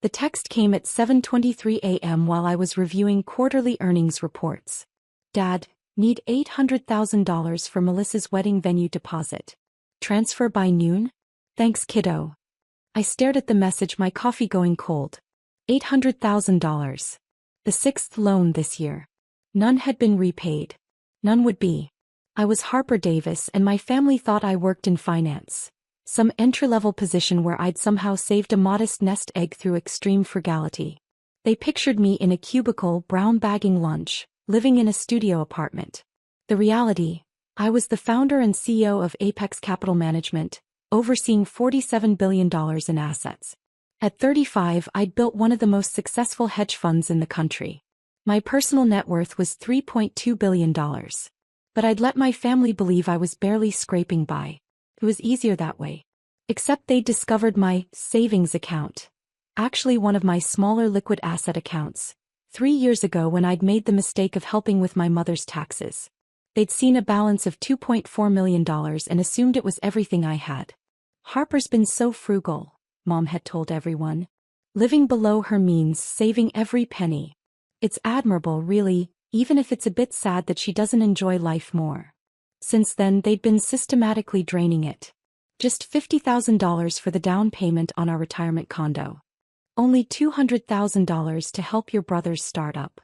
The text came at 7:23 a.m. while I was reviewing quarterly earnings reports. Dad, need $800,000 for Melissa's wedding venue deposit. Transfer by noon? Thanks, kiddo. I stared at the message, my coffee going cold. $800,000. The sixth loan this year. None had been repaid. None would be. I was Harper Davis and my family thought I worked in finance. Some entry-level position where I'd somehow saved a modest nest egg through extreme frugality. They pictured me in a cubicle, brown bagging lunch, living in a studio apartment. The reality, I was the founder and CEO of Apex Capital Management, overseeing $47 billion in assets. At 35, I'd built one of the most successful hedge funds in the country. My personal net worth was $3.2 billion. But I'd let my family believe I was barely scraping by. It was easier that way. Except they'd discovered my savings account. Actually one of my smaller liquid asset accounts. 3 years ago when I'd made the mistake of helping with my mother's taxes. They'd seen a balance of $2.4 million and assumed it was everything I had. Harper's been so frugal, Mom had told everyone. Living below her means, saving every penny. It's admirable, really, even if it's a bit sad that she doesn't enjoy life more. Since then they'd been systematically draining it. Just $50,000 for the down payment on our retirement condo. Only $200,000 to help your brother's startup.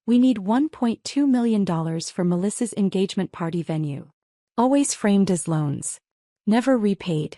We need $1.2 million for Melissa's engagement party venue. Always framed as loans. Never repaid.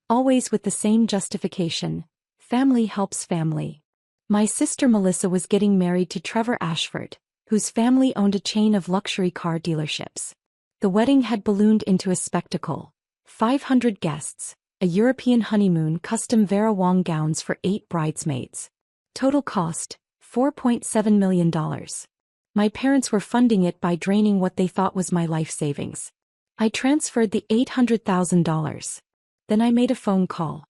Always with the same justification. Family helps family. My sister Melissa was getting married to Trevor Ashford, whose family owned a chain of luxury car dealerships. The wedding had ballooned into a spectacle. 500 guests, a European honeymoon, custom Vera Wang gowns for 8 bridesmaids. Total cost, $4.7 million. My parents were funding it by draining what they thought was my life savings. I transferred the $800,000. Then I made a phone call.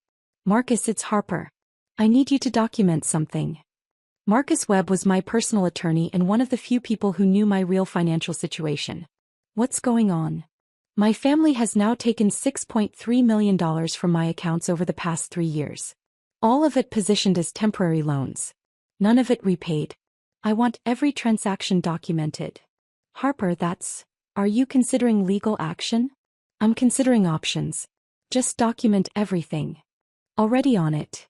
Marcus, it's Harper. I need you to document something. Marcus Webb was my personal attorney and one of the few people who knew my real financial situation. What's going on? My family has now taken $6.3 million from my accounts over the past 3 years. All of it positioned as temporary loans. None of it repaid. I want every transaction documented. Harper, are you considering legal action? I'm considering options. Just document everything. Already on it.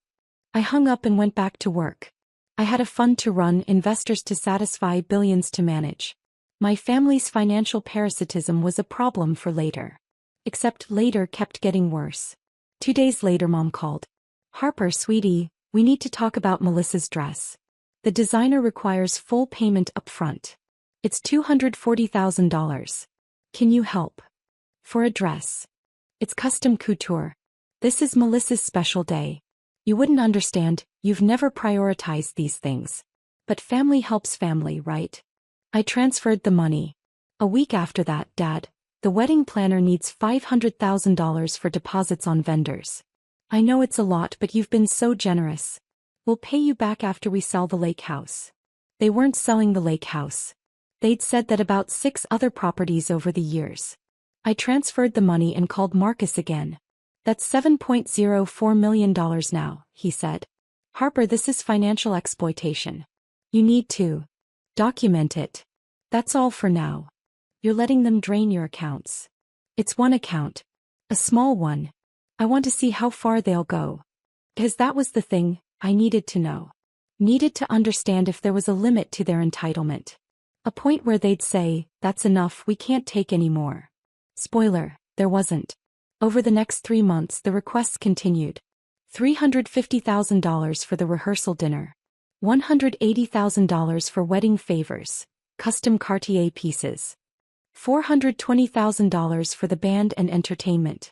I hung up and went back to work. I had a fund to run, investors to satisfy, billions to manage. My family's financial parasitism was a problem for later. Except later kept getting worse. 2 days later Mom called. Harper, sweetie, we need to talk about Melissa's dress. The designer requires full payment up front. It's $240,000. Can you help? For a dress. It's custom couture. This is Melissa's special day. You wouldn't understand, you've never prioritized these things. But family helps family, right? I transferred the money. A week after that, Dad, the wedding planner needs $500,000 for deposits on vendors. I know it's a lot, but you've been so generous. We'll pay you back after we sell the lake house. They weren't selling the lake house. They'd said that about 6 other properties over the years. I transferred the money and called Marcus again. That's $7.04 million now, he said. Harper, this is financial exploitation. You need to document it. That's all for now. You're letting them drain your accounts. It's one account. A small one. I want to see how far they'll go. Because that was the thing I needed to know. Needed to understand if there was a limit to their entitlement. A point where they'd say, that's enough, we can't take any more. Spoiler, there wasn't. Over the next 3 months the requests continued. $350,000 for the rehearsal dinner. $180,000 for wedding favors, custom Cartier pieces. $420,000 for the band and entertainment.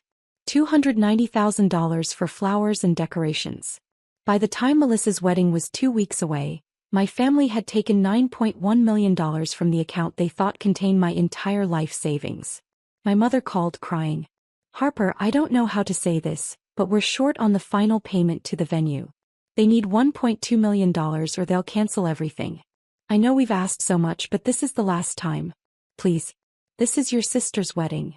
$290,000 for flowers and decorations. By the time Melissa's wedding was 2 weeks away, my family had taken $9.1 million from the account they thought contained my entire life savings. My mother called crying. Harper, I don't know how to say this, but we're short on the final payment to the venue. They need $1.2 million or they'll cancel everything. I know we've asked so much, but this is the last time. Please. This is your sister's wedding.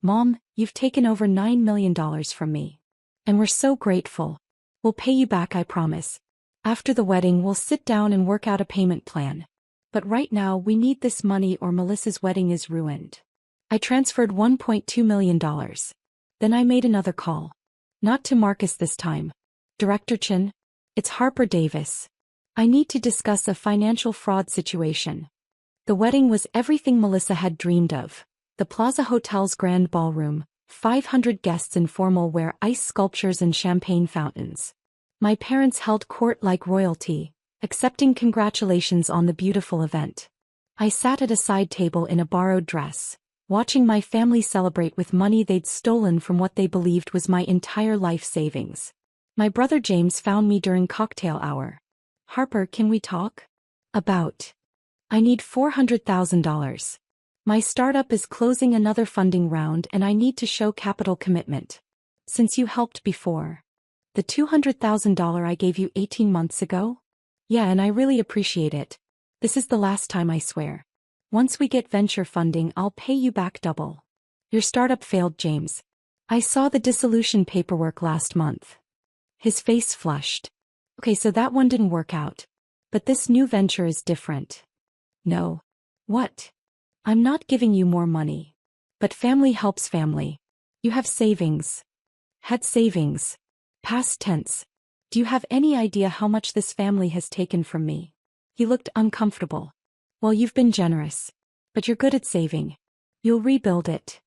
Mom, you've taken over $9 million from me. And we're so grateful. We'll pay you back, I promise. After the wedding, we'll sit down and work out a payment plan. But right now, we need this money or Melissa's wedding is ruined. I transferred $1.2 million. Then I made another call. Not to Marcus this time. Director Chin? It's Harper Davis. I need to discuss a financial fraud situation. The wedding was everything Melissa had dreamed of. The Plaza Hotel's grand ballroom, 500 guests in formal wear, ice sculptures and champagne fountains. My parents held court like royalty, accepting congratulations on the beautiful event. I sat at a side table in a borrowed dress, watching my family celebrate with money they'd stolen from what they believed was my entire life savings. My brother James found me during cocktail hour. Harper, can we talk? About. I need $400,000. My startup is closing another funding round and I need to show capital commitment. Since you helped before. The $200,000 I gave you 18 months ago? Yeah, and I really appreciate it. This is the last time, I swear. Once we get venture funding, I'll pay you back double. Your startup failed, James. I saw the dissolution paperwork last month. His face flushed. Okay, so that one didn't work out. But this new venture is different. No. What? I'm not giving you more money. But family helps family. You have savings. Had savings. Past tense. Do you have any idea how much this family has taken from me? He looked uncomfortable. Well, you've been generous. But you're good at saving. You'll rebuild it.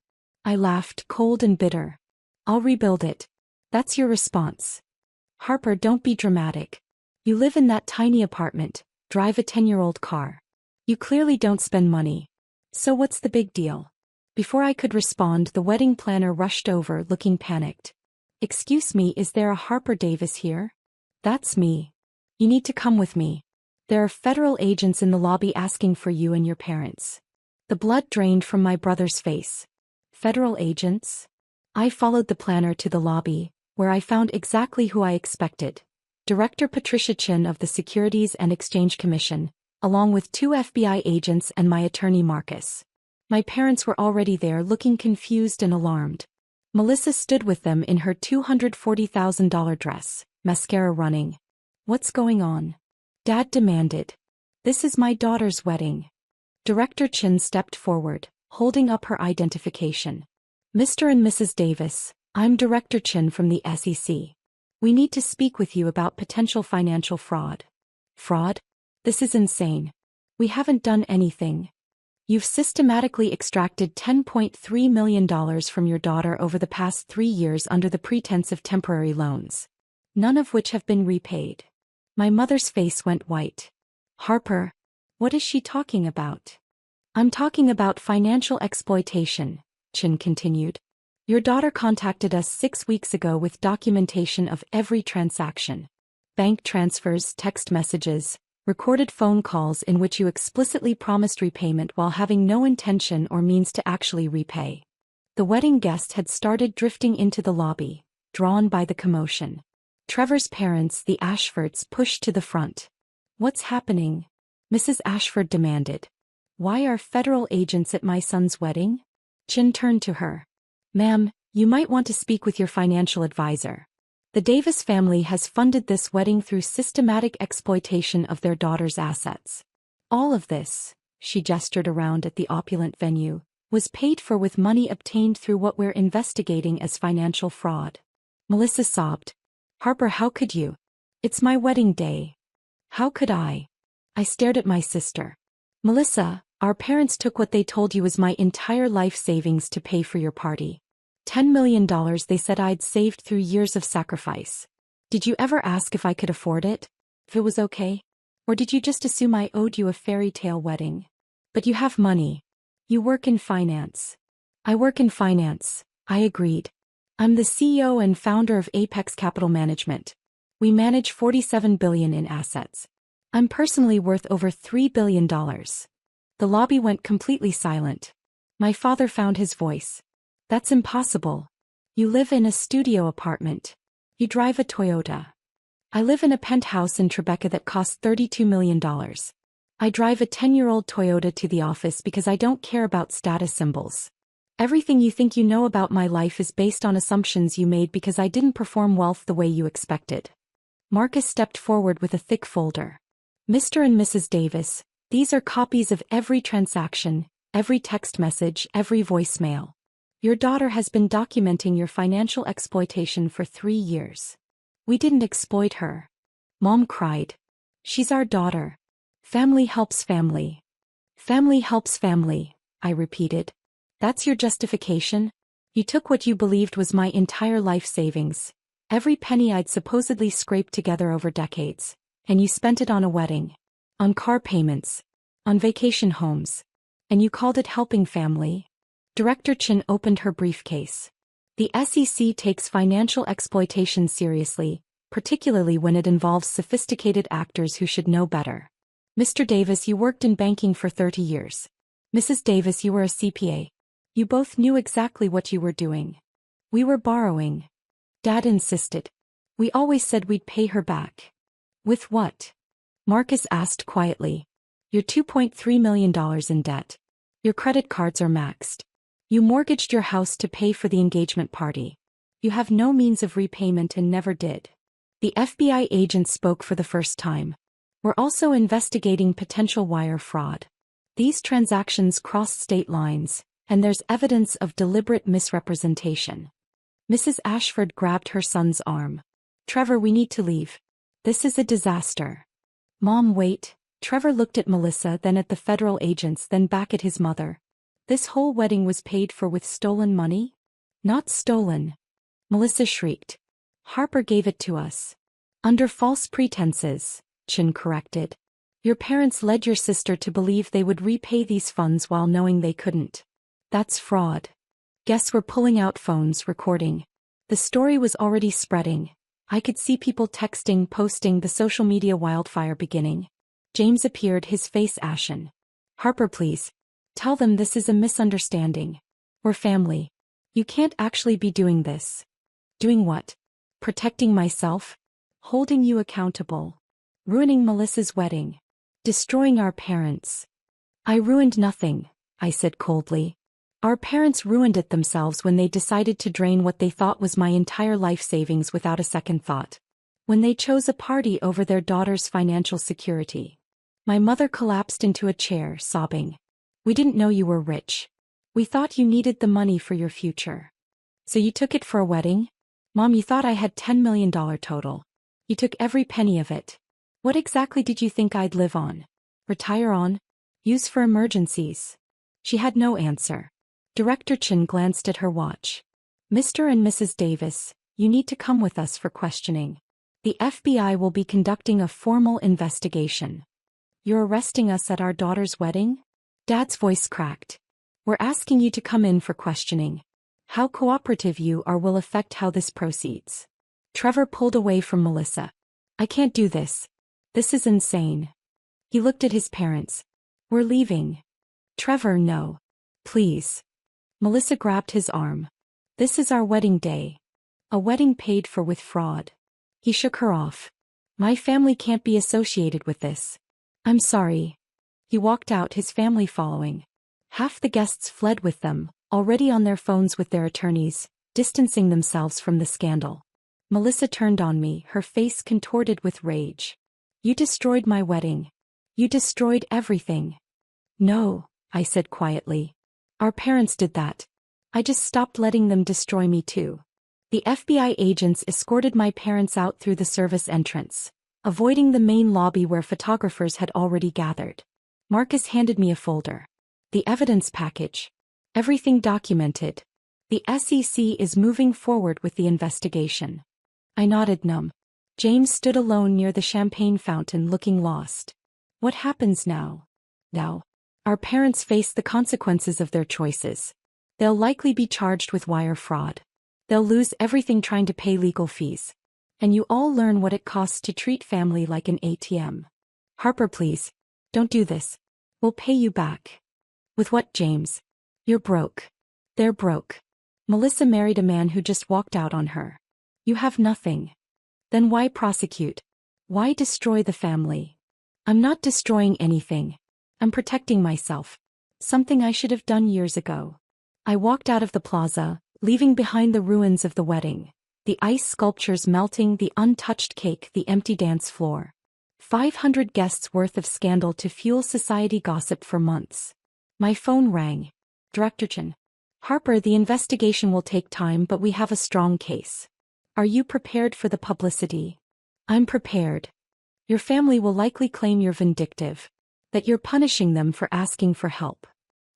I laughed, cold and bitter. I'll rebuild it. That's your response. Harper, don't be dramatic. You live in that tiny apartment, drive a 10-year-old car. You clearly don't spend money. So what's the big deal? Before I could respond, the wedding planner rushed over, looking panicked. Excuse me, is there a Harper Davis here? That's me. You need to come with me. There are federal agents in the lobby asking for you and your parents. The blood drained from my brother's face. Federal agents? I followed the planner to the lobby, where I found exactly who I expected. Director Patricia Chin of the Securities and Exchange Commission, along with 2 FBI agents and my attorney Marcus. My parents were already there, looking confused and alarmed. Melissa stood with them in her $240,000 dress, mascara running. What's going on? Dad demanded. This is my daughter's wedding. Director Chin stepped forward, holding up her identification. Mr. and Mrs. Davis, I'm Director Chin from the SEC. We need to speak with you about potential financial fraud. Fraud? This is insane. We haven't done anything. You've systematically extracted $10.3 million from your daughter over the past 3 years under the pretense of temporary loans, none of which have been repaid. My mother's face went white. Harper, what is she talking about? I'm talking about financial exploitation, Chin continued. Your daughter contacted us 6 weeks ago with documentation of every transaction. Bank transfers, text messages, recorded phone calls in which you explicitly promised repayment while having no intention or means to actually repay. The wedding guest had started drifting into the lobby, drawn by the commotion. Trevor's parents, the Ashfords, pushed to the front. What's happening? Mrs. Ashford demanded. Why are federal agents at my son's wedding? Chin turned to her. Ma'am, you might want to speak with your financial advisor. The Davis family has funded this wedding through systematic exploitation of their daughter's assets. All of this, she gestured around at the opulent venue, was paid for with money obtained through what we're investigating as financial fraud. Melissa sobbed. Harper, how could you? It's my wedding day. How could I? I stared at my sister. Melissa, our parents took what they told you was my entire life savings to pay for your party. $10 million they said I'd saved through years of sacrifice. Did you ever ask if I could afford it? If it was okay? Or did you just assume I owed you a fairy tale wedding? But you have money. You work in finance. I work in finance, I agreed. I'm the CEO and founder of Apex Capital Management. We manage $47 billion in assets. I'm personally worth over $3 billion. The lobby went completely silent. My father found his voice. That's impossible. You live in a studio apartment. You drive a Toyota. I live in a penthouse in Tribeca that costs $32 million. I drive a 10-year-old Toyota to the office because I don't care about status symbols. Everything you think you know about my life is based on assumptions you made because I didn't perform wealth the way you expected. Marcus stepped forward with a thick folder. Mr. and Mrs. Davis, these are copies of every transaction, every text message, every voicemail. Your daughter has been documenting your financial exploitation for 3 years. We didn't exploit her. Mom cried. She's our daughter. Family helps family. Family helps family, I repeated. That's your justification? You took what you believed was my entire life savings, every penny I'd supposedly scraped together over decades, and you spent it on a wedding, on car payments, on vacation homes, and you called it helping family? Director Chin opened her briefcase. The SEC takes financial exploitation seriously, particularly when it involves sophisticated actors who should know better. Mr. Davis, you worked in banking for 30 years. Mrs. Davis, you were a CPA. You both knew exactly what you were doing. We were borrowing. Dad insisted. We always said we'd pay her back. With what? Marcus asked quietly. You're $2.3 million in debt. Your credit cards are maxed. You mortgaged your house to pay for the engagement party. You have no means of repayment and never did. The FBI agent spoke for the first time. We're also investigating potential wire fraud. These transactions cross state lines, and there's evidence of deliberate misrepresentation. Mrs. Ashford grabbed her son's arm. Trevor, we need to leave. This is a disaster. Mom, wait. Trevor looked at Melissa, then at the federal agents, then back at his mother. This whole wedding was paid for with stolen money? Not stolen. Melissa shrieked. Harper gave it to us. Under false pretenses, Chin corrected. Your parents led your sister to believe they would repay these funds while knowing they couldn't. That's fraud. Guests were pulling out phones, recording. The story was already spreading. I could see people texting, posting, the social media wildfire beginning. James appeared, his face ashen. Harper, please. Tell them this is a misunderstanding. We're family. You can't actually be doing this. Doing what? Protecting myself? Holding you accountable. Ruining Melissa's wedding. Destroying our parents. I ruined nothing, I said coldly. Our parents ruined it themselves when they decided to drain what they thought was my entire life savings without a second thought. When they chose a party over their daughter's financial security. My mother collapsed into a chair, sobbing. We didn't know you were rich. We thought you needed the money for your future. So you took it for a wedding? Mom, you thought I had $10 million total. You took every penny of it. What exactly did you think I'd live on? Retire on? Use for emergencies? She had no answer. Director Chin glanced at her watch. Mr. and Mrs. Davis, you need to come with us for questioning. The FBI will be conducting a formal investigation. You're arresting us at our daughter's wedding? Dad's voice cracked. We're asking you to come in for questioning. How cooperative you are will affect how this proceeds. Trevor pulled away from Melissa. I can't do this. This is insane. He looked at his parents. We're leaving. Trevor, no. Please. Melissa grabbed his arm. This is our wedding day. A wedding paid for with fraud. He shook her off. My family can't be associated with this. I'm sorry. He walked out, his family following. Half the guests fled with them, already on their phones with their attorneys, distancing themselves from the scandal. Melissa turned on me, her face contorted with rage. You destroyed my wedding. You destroyed everything. No, I said quietly. Our parents did that. I just stopped letting them destroy me too. The FBI agents escorted my parents out through the service entrance, avoiding the main lobby where photographers had already gathered. Marcus handed me a folder. The evidence package. Everything documented. The SEC is moving forward with the investigation. I nodded numb. James stood alone near the champagne fountain looking lost. What happens now? Now. Our parents face the consequences of their choices. They'll likely be charged with wire fraud. They'll lose everything trying to pay legal fees. And you all learn what it costs to treat family like an ATM. Harper, please. Don't do this. We'll pay you back. With what, James? You're broke. They're broke. Melissa married a man who just walked out on her. You have nothing. Then why prosecute? Why destroy the family? I'm not destroying anything. I'm protecting myself. Something I should have done years ago. I walked out of the plaza, leaving behind the ruins of the wedding, The ice sculptures melting, the untouched cake, the empty dance floor. 500 guests worth of scandal to fuel society gossip for months. My phone rang. Director Chen. Harper, the investigation will take time, but we have a strong case. Are you prepared for the publicity? I'm prepared. Your family will likely claim you're vindictive, that you're punishing them for asking for help.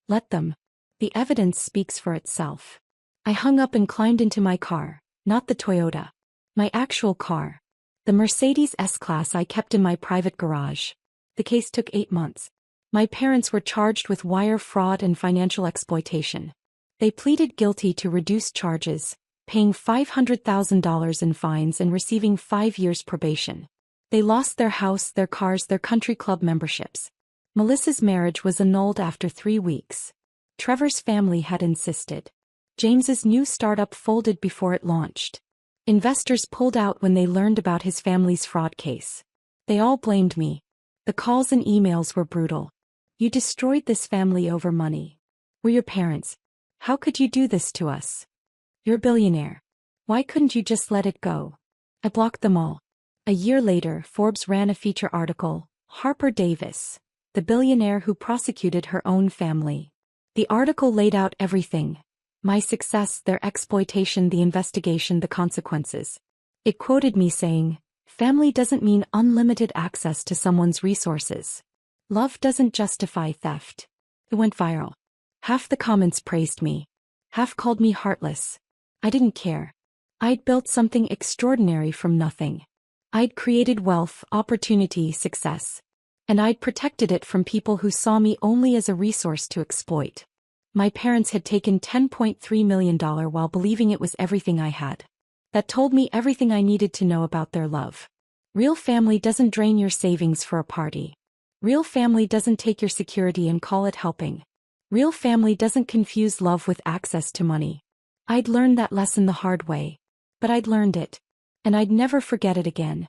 Let them. The evidence speaks for itself. I hung up and climbed into my car, not the Toyota. My actual car. The Mercedes S-Class I kept in my private garage. The case took 8 months. My parents were charged with wire fraud and financial exploitation. They pleaded guilty to reduced charges, paying $500,000 in fines and receiving 5 years probation. They lost their house, their cars, their country club memberships. Melissa's marriage was annulled after 3 weeks. Trevor's family had insisted. James's new startup folded before it launched. Investors pulled out when they learned about his family's fraud case. They all blamed me. The calls and emails were brutal. You destroyed this family over money. We're your parents. How could you do this to us? You're a billionaire. Why couldn't you just let it go? I blocked them all. A year later, Forbes ran a feature article, Harper Davis, the billionaire who prosecuted her own family. The article laid out everything. My success, their exploitation, the investigation, the consequences. It quoted me saying, "Family doesn't mean unlimited access to someone's resources. Love doesn't justify theft." It went viral. Half the comments praised me. Half called me heartless. I didn't care. I'd built something extraordinary from nothing. I'd created wealth, opportunity, success. And I'd protected it from people who saw me only as a resource to exploit. My parents had taken $10.3 million while believing it was everything I had. That told me everything I needed to know about their love. Real family doesn't drain your savings for a party. Real family doesn't take your security and call it helping. Real family doesn't confuse love with access to money. I'd learned that lesson the hard way. But I'd learned it. And I'd never forget it again.